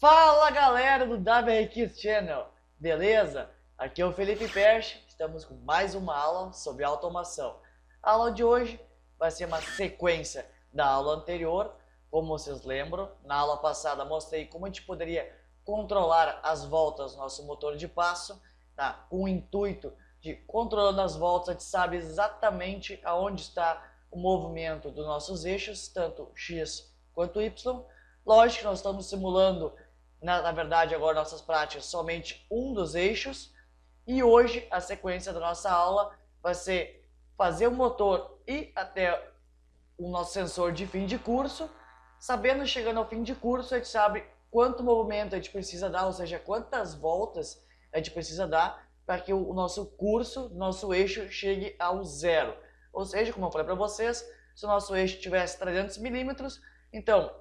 Fala galera do WR Kids Channel, beleza? Aqui é o Felipe Perche, estamos com mais uma aula sobre automação. A aula de hoje vai ser uma sequência da aula anterior. Como vocês lembram, na aula passada mostrei como a gente poderia controlar as voltas do nosso motor de passo, tá? Com o intuito de, controlando as voltas, a gente sabe exatamente aonde está o movimento dos nossos eixos, tanto X quanto Y. Lógico que nós estamos simulando, na verdade, agora nossas práticas, somente um dos eixos. E hoje a sequência da nossa aula vai ser fazer o motor ir até o nosso sensor de fim de curso. Sabendo, chegando ao fim de curso, a gente sabe quanto movimento a gente precisa dar, ou seja, quantas voltas a gente precisa dar para que o nosso curso, nosso eixo, chegue ao zero. Ou seja, como eu falei para vocês, se o nosso eixo tivesse 300 milímetros, então,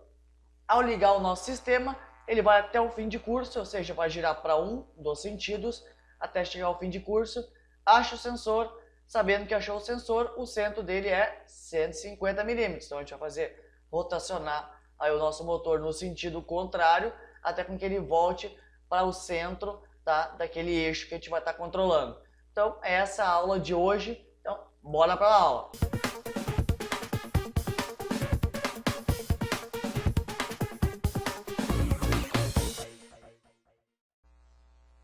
ao ligar o nosso sistema, ele vai até o fim de curso, ou seja, vai girar para um dos sentidos até chegar ao fim de curso, acha o sensor, sabendo que achou o sensor, o centro dele é 150 milímetros. Então a gente vai fazer rotacionar aí o nosso motor no sentido contrário, até com que ele volte para o centro, tá, daquele eixo que a gente vai estar controlando. Então é essa a aula de hoje, então bora para a aula!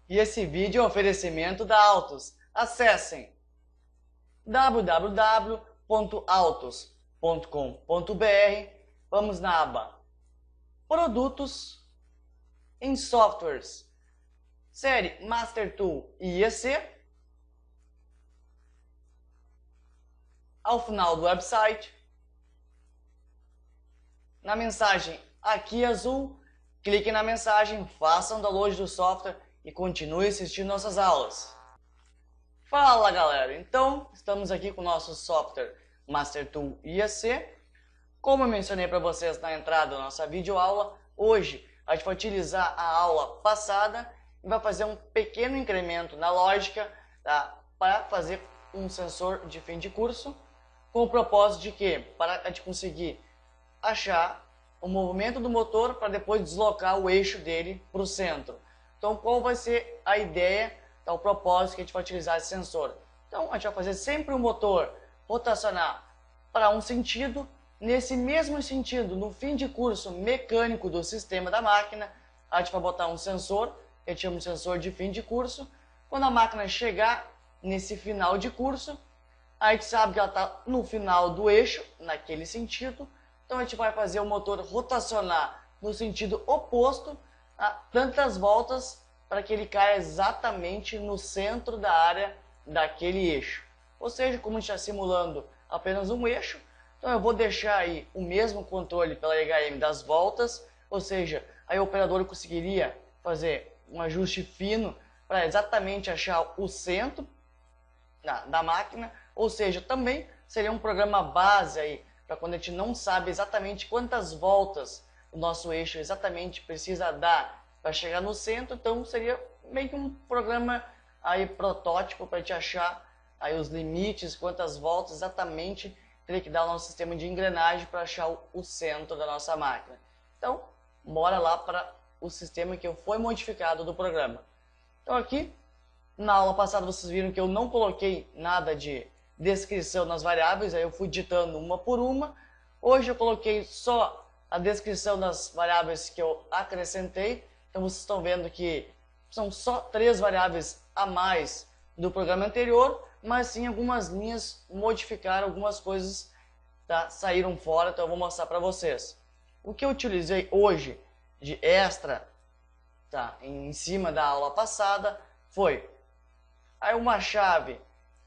E esse vídeo é um oferecimento da Autos. Acessem www.autos.com.br. Vamos na aba Produtos, em Softwares, série Master Tool e IEC. Ao final do website, na mensagem aqui azul, clique na mensagem, façam download do software e continue assistindo nossas aulas. Fala galera, então estamos aqui com o nosso software Master Tool IEC. Como eu mencionei para vocês na entrada da nossa videoaula, hoje a gente vai utilizar a aula passada e vai fazer um pequeno incremento na lógica, tá? Para fazer um sensor de fim de curso, com o propósito de que, para a gente conseguir achar o movimento do motor para depois deslocar o eixo dele para o centro. Então, qual vai ser a ideia, tá, o propósito que a gente vai utilizar esse sensor? Então, a gente vai fazer sempre o motor rotacionar para um sentido. Nesse mesmo sentido, no fim de curso mecânico do sistema da máquina, a gente vai botar um sensor, que a gente chama de sensor de fim de curso. Quando a máquina chegar nesse final de curso, a gente sabe que ela está no final do eixo, naquele sentido. Então, a gente vai fazer o motor rotacionar no sentido oposto, tantas voltas para que ele caia exatamente no centro da área daquele eixo. Ou seja, como a gente está simulando apenas um eixo, então eu vou deixar aí o mesmo controle pela EHM das voltas, ou seja, aí o operador conseguiria fazer um ajuste fino para exatamente achar o centro da máquina, ou seja, também seria um programa base aí para quando a gente não sabe exatamente quantas voltas o nosso eixo exatamente precisa dar para chegar no centro. Então seria meio que um programa aí protótipo para a gente achar aí os limites, quantas voltas exatamente teria que dar o nosso sistema de engrenagem para achar o centro da nossa máquina. Então bora lá para o sistema que foi modificado do programa. Então aqui na aula passada vocês viram que eu não coloquei nada de descrição nas variáveis, aí eu fui digitando uma por uma. Hoje eu coloquei só a descrição das variáveis que eu acrescentei. Então vocês estão vendo que são só 3 variáveis a mais do programa anterior, mas sim algumas linhas modificaram, algumas coisas, tá, saíram fora, então eu vou mostrar para vocês. O que eu utilizei hoje de extra, tá, em cima da aula passada foi aí uma chave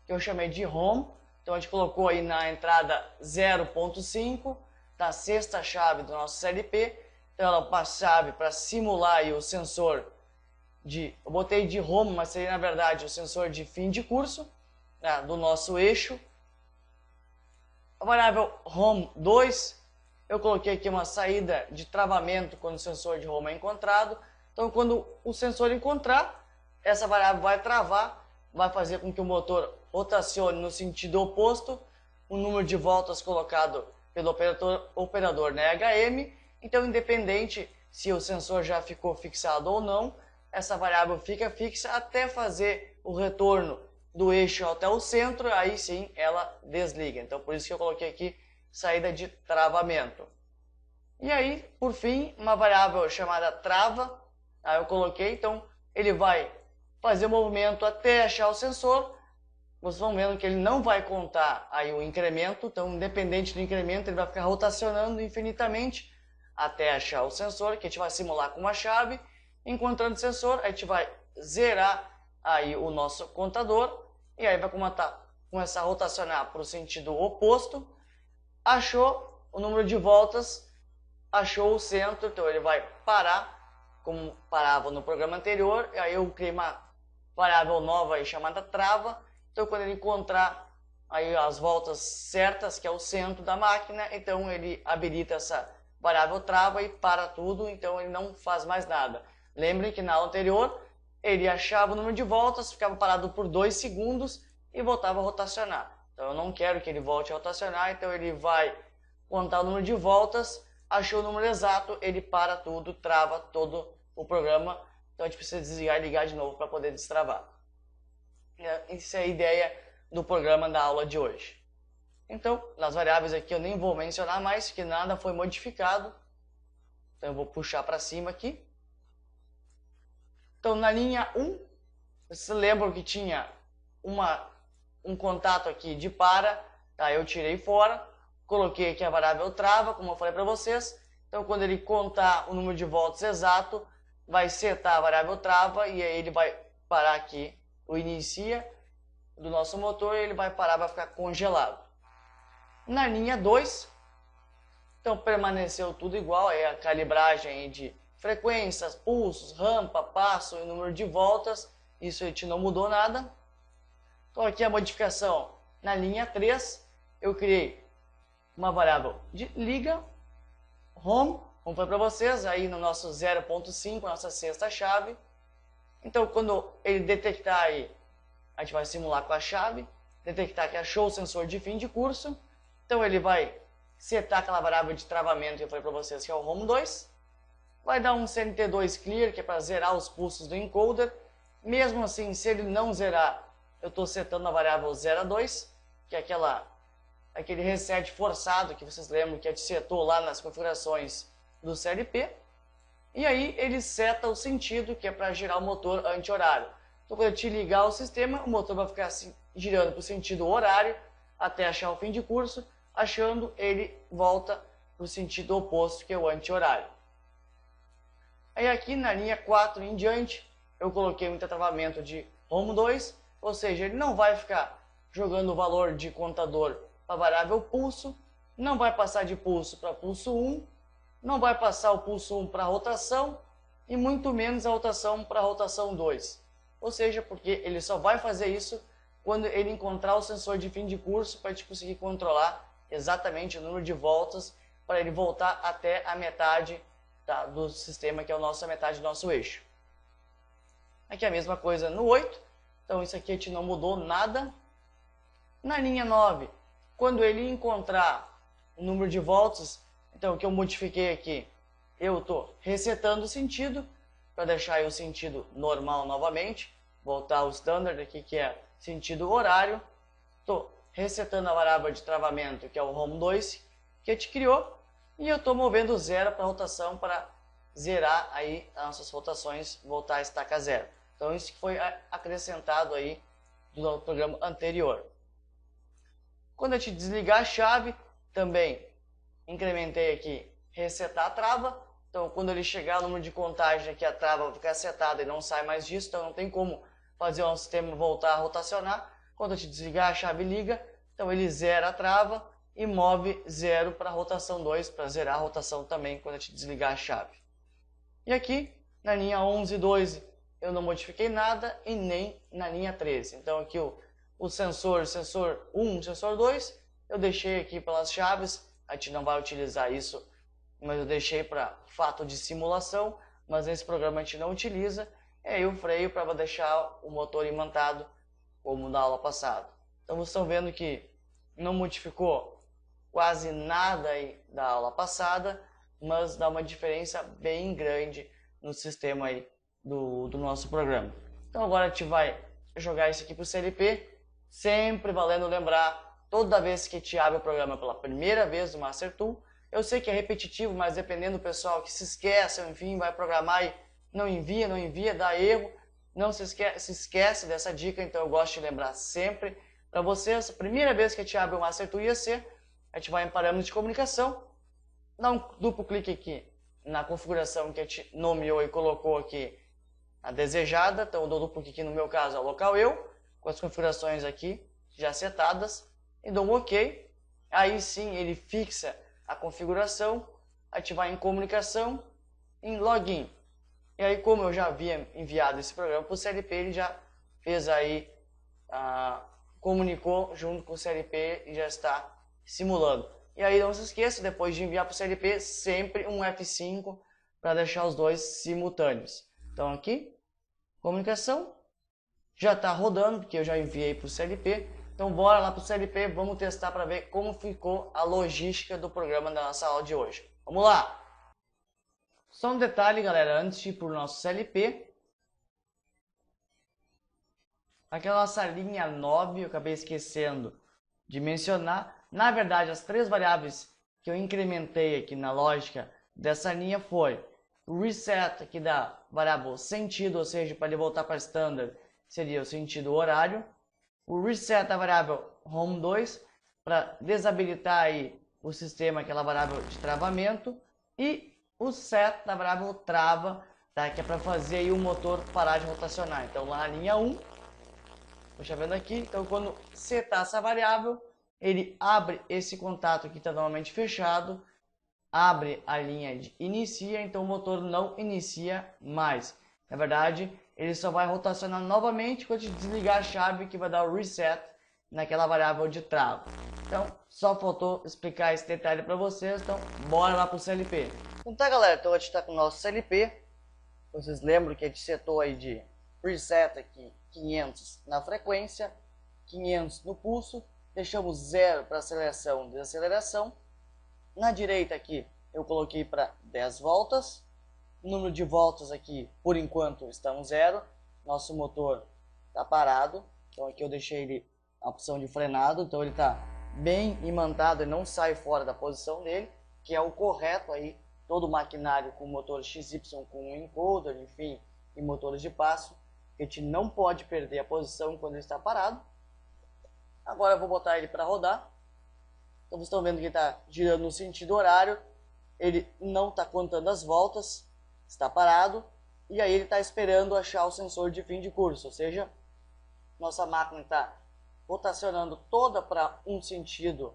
que eu chamei de home. Então a gente colocou aí na entrada 0.5, da sexta chave do nosso CLP. Então ela é uma chave para simular aí o sensor eu botei de home, mas seria na verdade o sensor de fim de curso, né, do nosso eixo. A variável home 2, eu coloquei aqui uma saída de travamento quando o sensor de home é encontrado. Então quando o sensor encontrar, essa variável vai travar, vai fazer com que o motor rotacione no sentido oposto, o número de voltas colocado pelo operador na EHM. Então, independente se o sensor já ficou fixado ou não. Essa variável fica fixa até fazer o retorno do eixo até o centro, aí sim ela desliga. Então por isso que eu coloquei aqui saída de travamento. E aí, por fim, uma variável chamada trava, aí eu coloquei, então ele vai fazer o movimento até achar o sensor. Vocês vão vendo que ele não vai contar aí o incremento, então independente do incremento ele vai ficar rotacionando infinitamente até achar o sensor, que a gente vai simular com uma chave. Encontrando o sensor, a gente vai zerar aí o nosso contador e aí vai começar a rotacionar para o sentido oposto. Achou o número de voltas, achou o centro, então ele vai parar como parava no programa anterior. E aí eu criei uma variável nova aí chamada trava. Então quando ele encontrar aí as voltas certas, que é o centro da máquina, então ele habilita essa variável trava e para tudo, então ele não faz mais nada. Lembrem que na aula anterior ele achava o número de voltas, ficava parado por 2 segundos e voltava a rotacionar. Então eu não quero que ele volte a rotacionar, então ele vai contar o número de voltas, achou o número exato, ele para tudo, trava todo o programa. Então a gente precisa desligar e ligar de novo para poder destravar. Essa é a ideia do programa da aula de hoje. Então, nas variáveis aqui eu nem vou mencionar mais, que nada foi modificado. Então eu vou puxar para cima aqui. Então na linha 1, vocês lembram que tinha um contato aqui de para, tá? Eu tirei fora, coloquei aqui a variável trava, como eu falei para vocês. Então quando ele contar o número de voltas exato, vai setar a variável trava e aí ele vai parar aqui, o inicia do nosso motor, e ele vai parar, vai ficar congelado. Na linha 2, então permaneceu tudo igual, é a calibragem de frequências, pulsos, rampa, passo e número de voltas, isso a gente não mudou nada. Então aqui a modificação na linha 3, eu criei uma variável de liga, home, como foi para vocês, aí no nosso 0.5, nossa sexta chave. Então quando ele detectar aí, a gente vai simular com a chave, detectar que achou o sensor de fim de curso, então ele vai setar aquela variável de travamento que eu falei para vocês, que é o home 2, vai dar um CNT2 clear, que é para zerar os pulsos do encoder. Mesmo assim, se ele não zerar, eu estou setando a variável 02, que é aquele reset forçado que vocês lembram que a gente setou lá nas configurações do CLP. E aí ele seta o sentido, que é para girar o motor anti-horário. Então quando eu te ligar o sistema, o motor vai ficar assim, girando para o sentido horário até achar o fim de curso. Achando, ele volta para o sentido oposto, que é o anti-horário. Aí aqui na linha 4 em diante, eu coloquei um travamento de home 2, ou seja, ele não vai ficar jogando o valor de contador para a variável pulso, não vai passar de pulso para pulso 1, não vai passar o pulso 1 para rotação e muito menos a rotação para rotação 2. Ou seja, porque ele só vai fazer isso quando ele encontrar o sensor de fim de curso, para a gente conseguir controlar exatamente o número de voltas para ele voltar até a metade do sistema, que é a metade do nosso eixo. Aqui é a mesma coisa no 8, então isso aqui a gente não mudou nada. Na linha 9, quando ele encontrar o número de voltas, então o que eu modifiquei aqui, eu estou resetando o sentido, para deixar aí o sentido normal novamente, voltar ao standard aqui, que é sentido horário. Estou resetando a variável de travamento, que é o home 2, que a gente criou, e eu estou movendo o zero para a rotação para zerar aí as nossas rotações, voltar a estaca zero. Então isso que foi acrescentado aí do programa anterior. Quando a gente desligar a chave, também incrementei aqui resetar a trava. Então quando ele chegar no número de contagem aqui, a trava vai ficar setada e não sai mais disso, então não tem como fazer o sistema voltar a rotacionar. Quando a gente desligar, a chave liga, então ele zera a trava e move 0 para a rotação 2, para zerar a rotação também quando a gente desligar a chave. E aqui, na linha 11 e 12, eu não modifiquei nada, e nem na linha 13. Então aqui o sensor 1, sensor 2, eu deixei aqui pelas chaves, a gente não vai utilizar isso, mas eu deixei para fato de simulação, mas nesse programa a gente não utiliza. E aí o freio para deixar o motor imantado, como na aula passada. Então vocês estão vendo que não modificou quase nada aí da aula passada, mas dá uma diferença bem grande no sistema aí do nosso programa. Então agora a gente vai jogar isso aqui para o CLP, sempre valendo lembrar, toda vez que te abre o programa pela primeira vez do Master Tool, eu sei que é repetitivo, mas dependendo do pessoal que se esquece, enfim, vai programar e não envia, dá erro, não se esquece dessa dica, então eu gosto de lembrar sempre para vocês, a primeira vez que a gente abre o Master Tool IAC, a gente vai em parâmetros de comunicação, dá um duplo clique aqui na configuração que a gente nomeou e colocou aqui a desejada, então eu dou duplo clique no meu caso, é o local eu, com as configurações aqui já setadas, e dou um OK, aí sim ele fixa a configuração, a gente vai em comunicação, em login, e aí como eu já havia enviado esse programa para o CLP, ele já fez aí, comunicou junto com o CLP e já está simulando. E aí não se esqueça, depois de enviar para o CLP, sempre um F5 para deixar os dois simultâneos. Então aqui, comunicação, já está rodando, porque eu já enviei para o CLP. Então bora lá para o CLP, vamos testar para ver como ficou a logística do programa da nossa aula de hoje. Vamos lá! Só um detalhe, galera, antes de ir para o nosso CLP, aquela nossa linha 9, eu acabei esquecendo de mencionar. Na verdade, as três variáveis que eu incrementei aqui na lógica dessa linha foi o reset aqui da variável sentido, ou seja, para ele voltar para standard, seria o sentido horário. O reset da variável home2, para desabilitar aí o sistema, aquela variável de travamento. E o set da variável trava, tá? Que é para fazer aí o motor parar de rotacionar. Então lá na linha 1, estou chavendo aqui, então quando setar essa variável, ele abre esse contato que está normalmente fechado, abre a linha de inicia, então o motor não inicia mais. Na verdade, ele só vai rotacionar novamente quando desligar a chave, que vai dar o reset naquela variável de trava. Então, só faltou explicar esse detalhe para vocês, então bora lá para o CLP. Então tá, galera, então a gente está com o nosso CLP. Vocês lembram que a gente setou aí de preset aqui 500 na frequência, 500 no pulso, deixamos 0 para aceleração e desaceleração. Na direita aqui eu coloquei para 10 voltas. O número de voltas aqui por enquanto estão 0. Nosso motor está parado. Então aqui eu deixei ele a opção de frenado. Então ele está bem imantado e não sai fora da posição dele, que é o correto aí. Todo maquinário com motor XY com um encoder, enfim, e motores de passo, a gente não pode perder a posição quando ele está parado. Agora eu vou botar ele para rodar. Então vocês estão vendo que ele está girando no sentido horário. Ele não está contando as voltas, está parado. E aí ele está esperando achar o sensor de fim de curso. Ou seja, nossa máquina está rotacionando toda para um sentido,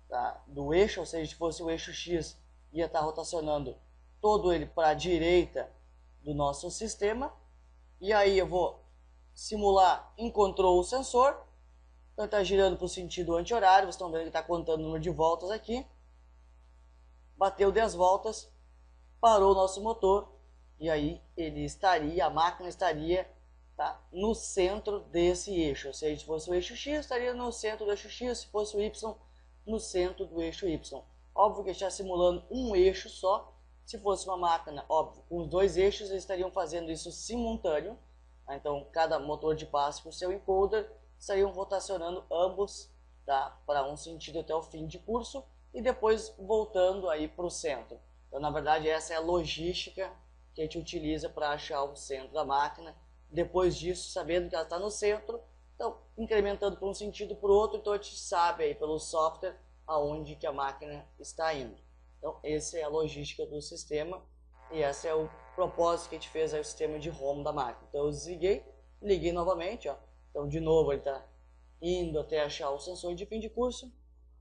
tá, do eixo. Ou seja, se fosse o eixo X, ia estar rotacionando todo ele para a direita do nosso sistema. E aí eu vou simular, encontrou o sensor. Então está girando para o sentido anti-horário, vocês estão vendo que está contando o número de voltas aqui. Bateu 10 voltas, parou o nosso motor e aí ele estaria, a máquina estaria, tá, no centro desse eixo. Ou seja, se fosse o eixo X, estaria no centro do eixo X, se fosse o Y, no centro do eixo Y. Óbvio que está simulando um eixo só. Se fosse uma máquina, óbvio, com os dois eixos, eles estariam fazendo isso simultâneo. Então, cada motor de passo com seu encoder estariam rotacionando ambos, tá, para um sentido até o fim de curso e depois voltando aí para o centro. Então, na verdade, essa é a logística que a gente utiliza para achar o centro da máquina. Depois disso, sabendo que ela está no centro, então incrementando para um sentido para o outro, então a gente sabe aí pelo software aonde que a máquina está indo. Então, essa é a logística do sistema e esse é o propósito que a gente fez aí o sistema de home da máquina. Então, eu desliguei, liguei novamente, ó. Então, de novo, ele está indo até achar o sensor de fim de curso.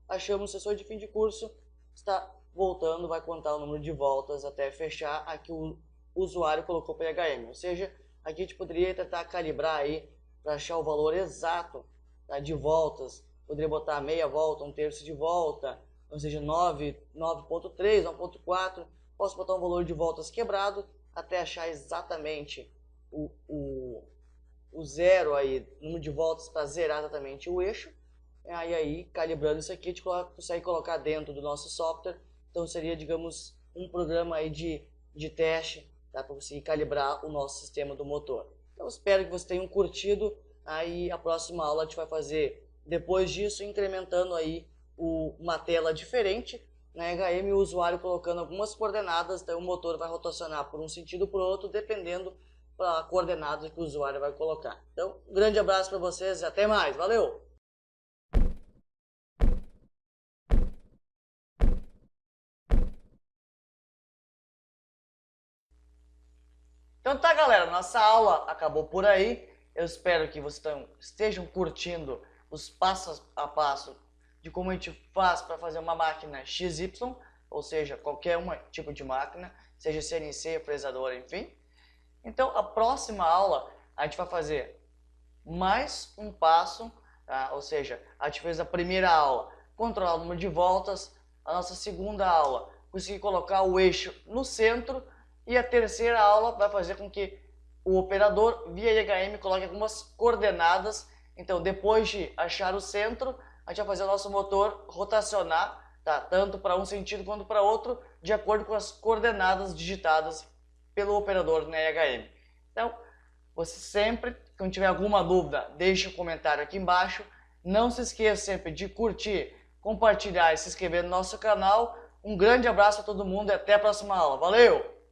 Achamos o sensor de fim de curso, está voltando, vai contar o número de voltas até fechar aqui o usuário colocou PHM. Ou seja, aqui a gente poderia tentar calibrar aí para achar o valor exato, tá, de voltas. Poderia botar meia volta, um terço de volta, ou seja, 9.3, 9.4. Posso botar um valor de voltas quebrado até achar exatamente o zero aí, número de voltas para zerar exatamente o eixo. Aí calibrando isso aqui, a gente consegue colocar dentro do nosso software. Então seria, digamos, um programa aí de teste, tá? Para conseguir calibrar o nosso sistema do motor. Então espero que vocês tenham curtido. Aí a próxima aula a gente vai fazer, depois disso, incrementando aí uma tela diferente na HM, o usuário colocando algumas coordenadas, então o motor vai rotacionar por um sentido ou por outro, dependendo da coordenada que o usuário vai colocar. Então, um grande abraço para vocês e até mais. Valeu! Então tá, galera, nossa aula acabou por aí. Eu espero que vocês estejam curtindo os passos a passo de como a gente faz para fazer uma máquina XY, ou seja, qualquer tipo de máquina, seja CNC, fresadora, enfim. Então, a próxima aula a gente vai fazer mais um passo, tá? Ou seja, a gente fez a primeira aula, controlar o número de voltas, a nossa segunda aula, conseguir colocar o eixo no centro, e a terceira aula vai fazer com que o operador via IHM coloque algumas coordenadas. Então, depois de achar o centro, a gente vai fazer o nosso motor rotacionar, tá? Tanto para um sentido quanto para outro, de acordo com as coordenadas digitadas pelo operador na IHM. Então, você sempre, quando tiver alguma dúvida, deixe um comentário aqui embaixo. Não se esqueça sempre de curtir, compartilhar e se inscrever no nosso canal. Um grande abraço a todo mundo e até a próxima aula. Valeu!